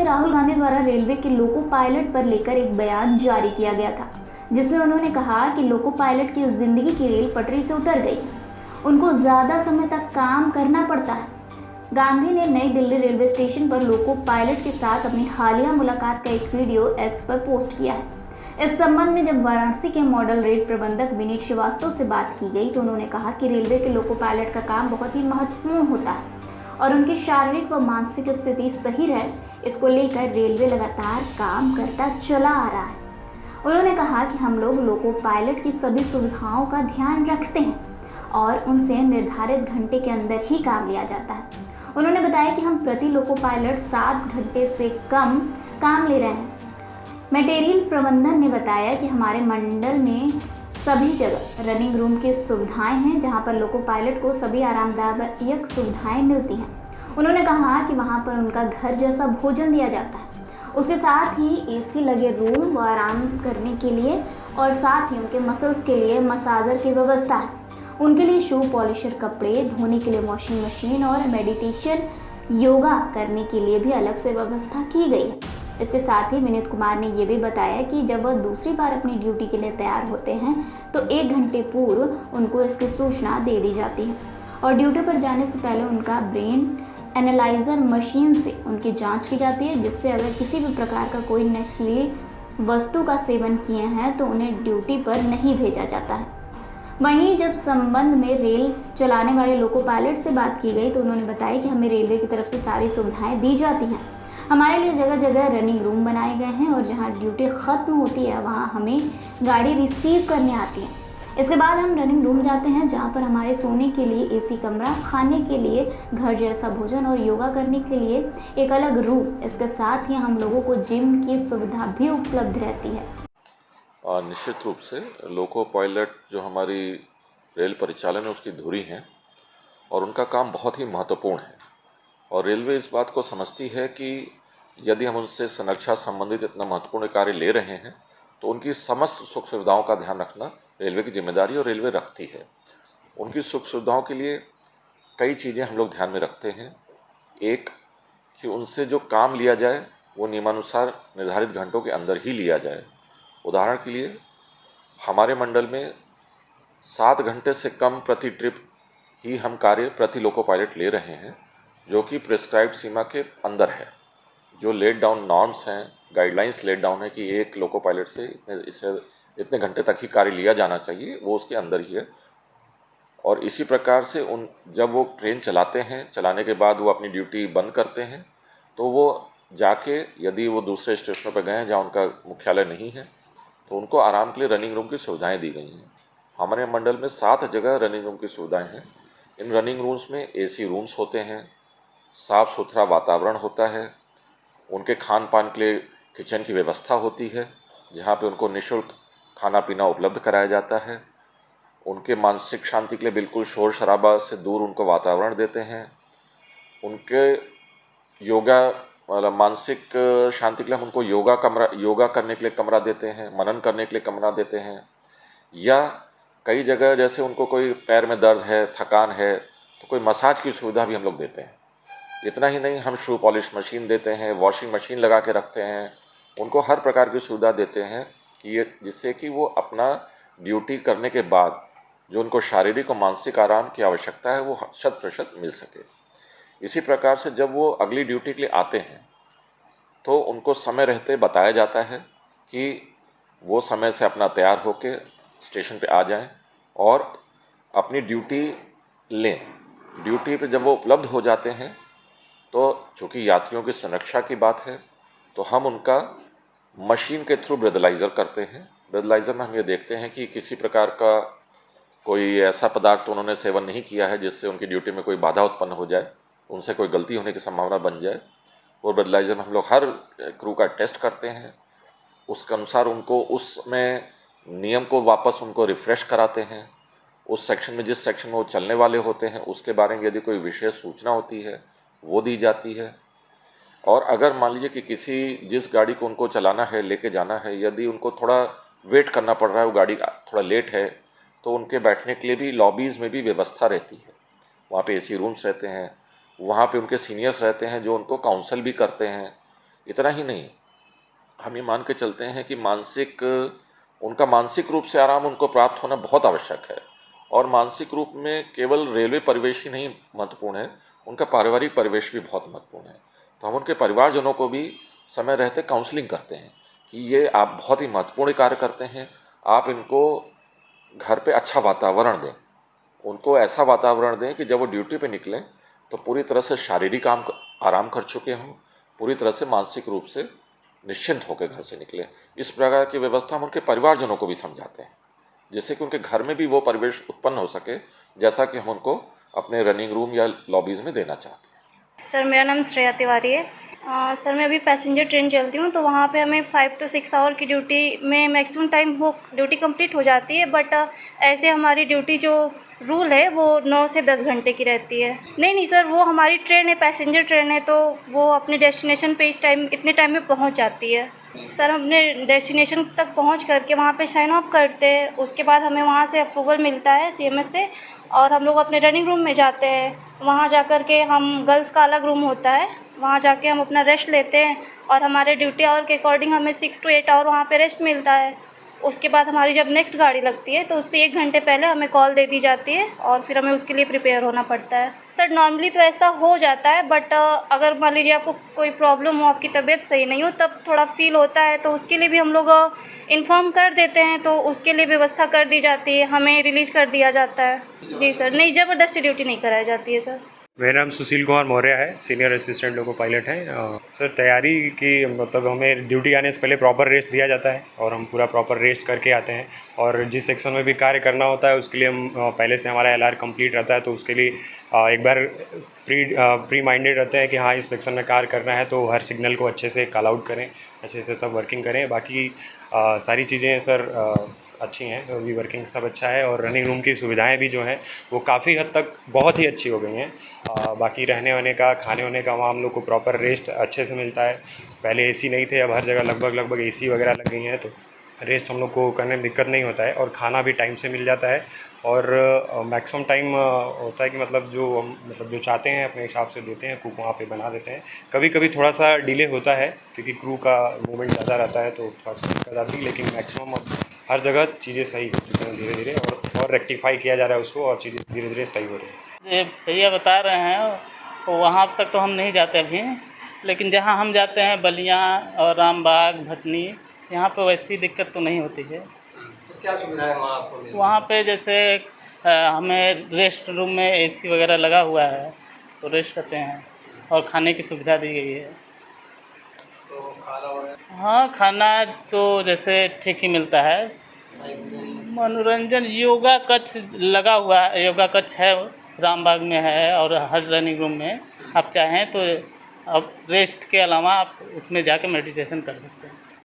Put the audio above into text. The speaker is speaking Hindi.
में राहुल गांधी द्वारा रेलवे के लोको पायलट पर लेकर एक बयान जारी किया गया था, जिसमें उन्होंने कहा कि लोको पायलट की जिंदगी की रेल पटरी से उतर गई, उनको ज्यादा समय तक काम करना पड़ता है। गांधी ने नई दिल्ली रेलवे स्टेशन पर लोको पायलट के साथ अपनी हालिया मुलाकात का एक वीडियो एक्स पर पोस्ट किया है। इस संबंध में जब वाराणसी के मॉडल रेल प्रबंधक विनीत श्रीवास्तव से बात की गई तो उन्होंने कहा कि रेलवे के लोको पायलट का काम बहुत ही महत्वपूर्ण होता है और उनकी शारीरिक व मानसिक स्थिति सही रहे, इसको लेकर रेलवे लगातार काम करता चला आ रहा है। उन्होंने कहा कि हम लोग लोको पायलट की सभी सुविधाओं का ध्यान रखते हैं और उनसे निर्धारित घंटे के अंदर ही काम लिया जाता है। उन्होंने बताया कि हम प्रति लोको पायलट 7 घंटे से कम काम ले रहे हैं। मटेरियल प्रबंधन ने बताया कि हमारे मंडल में सभी जगह रनिंग रूम की सुविधाएं हैं, जहां पर लोको पायलट को सभी आरामदायक सुविधाएं मिलती हैं। उन्होंने कहा कि वहां पर उनका घर जैसा भोजन दिया जाता है, उसके साथ ही एसी लगे रूम व आराम करने के लिए और साथ ही उनके मसल्स के लिए मसाजर की व्यवस्था है। उनके लिए शू पॉलिशर, कपड़े धोने के लिए वॉशिंग मशीन और मेडिटेशन योगा करने के लिए भी अलग से व्यवस्था की गई है। इसके साथ ही विनीत कुमार ने यह भी बताया कि जब वह दूसरी बार अपनी ड्यूटी के लिए तैयार होते हैं तो 1 घंटे पूर्व उनको इसकी सूचना दे दी जाती है और ड्यूटी पर जाने से पहले उनका ब्रेन एनालाइजर मशीन से उनकी जांच की जाती है, जिससे अगर किसी भी प्रकार का कोई नशीली वस्तु का सेवन किए हैं तो उन्हें ड्यूटी पर नहीं भेजा जाता है। वहीं जब संबंध में रेल चलाने वाले लोको पायलट से बात की गई तो उन्होंने बताया कि हमें रेलवे की तरफ से सारी सुविधाएं दी जाती हैं। हमारे लिए जगह जगह रनिंग रूम बनाए गए हैं और जहां ड्यूटी ख़त्म होती है वहां हमें गाड़ी रिसीव करने आती है। इसके बाद हम रनिंग रूम जाते हैं, जहां पर हमारे सोने के लिए एसी कमरा, खाने के लिए घर जैसा भोजन और योगा करने के लिए एक अलग रूम। इसके साथ ही हम लोगों को जिम की सुविधा भी उपलब्ध रहती है। निश्चित रूप से लोको पायलट जो हमारी रेल परिचालन है उसकी धुरी हैं और उनका काम बहुत ही महत्वपूर्ण है और रेलवे इस बात को समझती है कि यदि हम उनसे संरक्षा संबंधित इतना महत्वपूर्ण कार्य ले रहे हैं तो उनकी समस्त सुख सुविधाओं का ध्यान रखना रेलवे की जिम्मेदारी और रेलवे रखती है। उनकी सुख सुविधाओं के लिए कई चीज़ें हम लोग ध्यान में रखते हैं। एक कि उनसे जो काम लिया जाए वो नियमानुसार निर्धारित घंटों के अंदर ही लिया जाए। उदाहरण के लिए हमारे मंडल में 7 घंटे से कम प्रति ट्रिप ही हम कार्य प्रति लोको पायलट ले रहे हैं, जो कि प्रिस्क्राइब्ड सीमा के अंदर है। जो लेट डाउन नॉर्म्स हैं, गाइडलाइंस लेट डाउन है कि एक लोको पायलट से इतने घंटे तक ही कार्य लिया जाना चाहिए, वो उसके अंदर ही है। और इसी प्रकार से जब वो ट्रेन चलाते हैं, चलाने के बाद वो अपनी ड्यूटी बंद करते हैं तो वो जाके यदि वो दूसरे स्टेशनों पर गए हैं जहाँ उनका मुख्यालय नहीं है तो उनको आराम के लिए रनिंग रूम की सुविधाएं दी गई हैं। हमारे मंडल में 7 जगह रनिंग रूम की सुविधाएं हैं। इन रनिंग रूम्स में एसी रूम्स होते हैं, साफ़ सुथरा वातावरण होता है, उनके खान पान के लिए किचन की व्यवस्था होती है जहाँ पे उनको निःशुल्क खाना पीना उपलब्ध कराया जाता है। उनके मानसिक शांति के लिए बिल्कुल शोर शराबा से दूर उनको वातावरण देते हैं। उनके योगा मतलब मानसिक शांति के लिए हम उनको योगा करने के लिए कमरा देते हैं, मनन करने के लिए कमरा देते हैं। या कई जगह जैसे उनको कोई पैर में दर्द है, थकान है तो कोई मसाज की सुविधा भी हम लोग देते हैं। इतना ही नहीं, हम शू पॉलिश मशीन देते हैं, वॉशिंग मशीन लगा के रखते हैं, उनको हर प्रकार की सुविधा देते हैं कि ये जिससे कि वो अपना ड्यूटी करने के बाद जो उनको शारीरिक और मानसिक आराम की आवश्यकता है वो 100% मिल सके। इसी प्रकार से जब वो अगली ड्यूटी के लिए आते हैं तो उनको समय रहते बताया जाता है कि वो समय से अपना तैयार होकर स्टेशन पे आ जाएं और अपनी ड्यूटी लें। ड्यूटी पे जब वो उपलब्ध हो जाते हैं तो चूँकि यात्रियों की संरक्षा की बात है तो हम उनका मशीन के थ्रू ब्रेथलाइज़र करते हैं। ब्रेथलाइज़र में हम ये देखते हैं कि किसी प्रकार का कोई ऐसा पदार्थ तो उन्होंने सेवन नहीं किया है जिससे उनकी ड्यूटी में कोई बाधा उत्पन्न हो जाए, उनसे कोई गलती होने की संभावना बन जाए। वो ब्रेथलाइज़र में हम लोग हर क्रू का टेस्ट करते हैं, उसके अनुसार उनको उसमें नियम को वापस उनको रिफ़्रेश कराते हैं। उस सेक्शन में जिस सेक्शन में वो चलने वाले होते हैं उसके बारे में यदि कोई विशेष सूचना होती है वो दी जाती है। और अगर मान लीजिए कि जिस गाड़ी को उनको चलाना है, लेके जाना है, यदि उनको थोड़ा वेट करना पड़ रहा है, वो गाड़ी थोड़ा लेट है तो उनके बैठने के लिए भी लॉबीज़ में भी व्यवस्था रहती है। वहाँ पे एसी रूम्स रहते हैं, वहाँ पे उनके सीनियर्स रहते हैं जो उनको काउंसल भी करते हैं इतना ही नहीं, हम ये मान के चलते हैं कि उनका मानसिक रूप से आराम उनको प्राप्त होना बहुत आवश्यक है। और मानसिक रूप में केवल रेलवे परिवेश ही नहीं महत्वपूर्ण है, उनका पारिवारिक परिवेश भी बहुत महत्वपूर्ण है। तो हम उनके परिवारजनों को भी समय रहते काउंसलिंग करते हैं कि ये आप बहुत ही महत्वपूर्ण कार्य करते हैं, आप इनको घर पे अच्छा वातावरण दें, उनको ऐसा वातावरण दें कि जब वो ड्यूटी पे निकलें तो पूरी तरह से शारीरिक आराम कर चुके हों, पूरी तरह से मानसिक रूप से निश्चिंत होकर घर से निकलें। इस प्रकार की व्यवस्था हम उनके परिवारजनों को भी समझाते हैं, जिससे कि उनके घर में भी वो परिवेश उत्पन्न हो सके जैसा कि हम उनको अपने रनिंग रूम या लॉबीज़ में देना चाहते हैं। सर मेरा नाम श्रेया तिवारी है। सर मैं अभी पैसेंजर ट्रेन चलती हूँ, तो वहाँ पे हमें 5 to 6 आवर की ड्यूटी में मैक्सिमम टाइम वो ड्यूटी कंप्लीट हो जाती है। बट ऐसे हमारी ड्यूटी जो रूल है वो 9 से 10 घंटे की रहती है। नहीं सर, वो हमारी ट्रेन है, पैसेंजर ट्रेन है, तो वो अपने डेस्टिनेशन पे इतने टाइम में पहुँच जाती है। सर अपने डेस्टिनेशन तक पहुँच करके वहाँ पे साइन ऑफ करते हैं, उसके बाद हमें वहाँ से अप्रूवल मिलता है CMS से, और हम लोग अपने रनिंग रूम में जाते हैं। वहाँ जा कर के हम गर्ल्स का अलग रूम होता है, वहाँ जाके हम अपना रेस्ट लेते हैं, और हमारे ड्यूटी आवर के अकॉर्डिंग हमें 6 to 8 आवर वहाँ पे रेस्ट मिलता है। उसके बाद हमारी जब नेक्स्ट गाड़ी लगती है तो उससे 1 घंटे पहले हमें कॉल दे दी जाती है, और फिर हमें उसके लिए प्रिपेयर होना पड़ता है। सर नॉर्मली तो ऐसा हो जाता है, बट अगर मान लीजिए आपको कोई प्रॉब्लम हो, आपकी तबीयत सही नहीं हो, तब थोड़ा फील होता है, तो उसके लिए भी हम लोग इन्फॉर्म कर देते हैं, तो उसके लिए व्यवस्था कर दी जाती है, हमें रिलीज़ कर दिया जाता है। जी सर, नहीं ज़बरदस्ती ड्यूटी नहीं कराई जाती है सर। मेरा नाम सुशील कुमार मौर्य है, सीनियर असिस्टेंट लोको पायलट हैं। सर तैयारी की मतलब हमें ड्यूटी आने से पहले प्रॉपर रेस्ट दिया जाता है, और हम पूरा प्रॉपर रेस्ट करके आते हैं। और जिस सेक्शन में भी कार्य करना होता है उसके लिए हम पहले से हमारा LR कंप्लीट रहता है, तो उसके लिए एक बार प्री माइंडेड रहते हैं कि हाँ इस सेक्शन में कार्य करना है, तो हर सिग्नल को अच्छे से कॉल आउट करें, अच्छे से सब वर्किंग करें। बाकी सारी चीज़ें सर अच्छी हैं, अभी वर्किंग सब अच्छा है, और रनिंग रूम की सुविधाएं भी जो हैं वो काफ़ी हद तक बहुत ही अच्छी हो गई हैं। बाकी रहने वहने का, खाने वाने का वहाँ हम लोग को प्रॉपर रेस्ट अच्छे से मिलता है। पहले AC नहीं थे, अब हर जगह लगभग AC वगैरह लग गई हैं, तो रेस्ट हम लोग को करने में दिक्कत नहीं होता है, और खाना भी टाइम से मिल जाता है। और मैक्सिमम टाइम होता है कि मतलब जो चाहते हैं अपने हिसाब से देते हैं, कुक वहाँ पे बना देते हैं। कभी कभी थोड़ा सा डिले होता है क्योंकि क्रू का मूवमेंट ज़्यादा रहता है, तो थोड़ा सा दिक्कत आती है, लेकिन मैक्सिमम हर जगह चीज़ें सही हो चुकी हैं धीरे धीरे, और रेक्टिफाई किया जा रहा है उसको, और चीज़ें धीरे धीरे सही हो रही हैं। ये भैया बता रहे हैं, तो वहाँ तक तो हम नहीं जाते अभी, लेकिन जहाँ हम जाते हैं बलिया और रामबाग, भटनी, यहाँ पे वैसी दिक्कत तो नहीं होती है। तो क्या सुविधा है वहाँ आपको? वहाँ पे जैसे हमें रेस्ट रूम में AC वगैरह लगा हुआ है, तो रेस्ट करते हैं, और खाने की सुविधा दी गई है। तो खाना वगैरह? हाँ, खाना तो जैसे ठीक ही मिलता है। मनोरंजन योगा कक्ष लगा हुआ है, योगा कक्ष है, रामबाग में है, और हर रनिंग रूम में आप चाहें तो अब रेस्ट के अलावा आप उसमें जाके मेडिटेशन कर सकते हैं।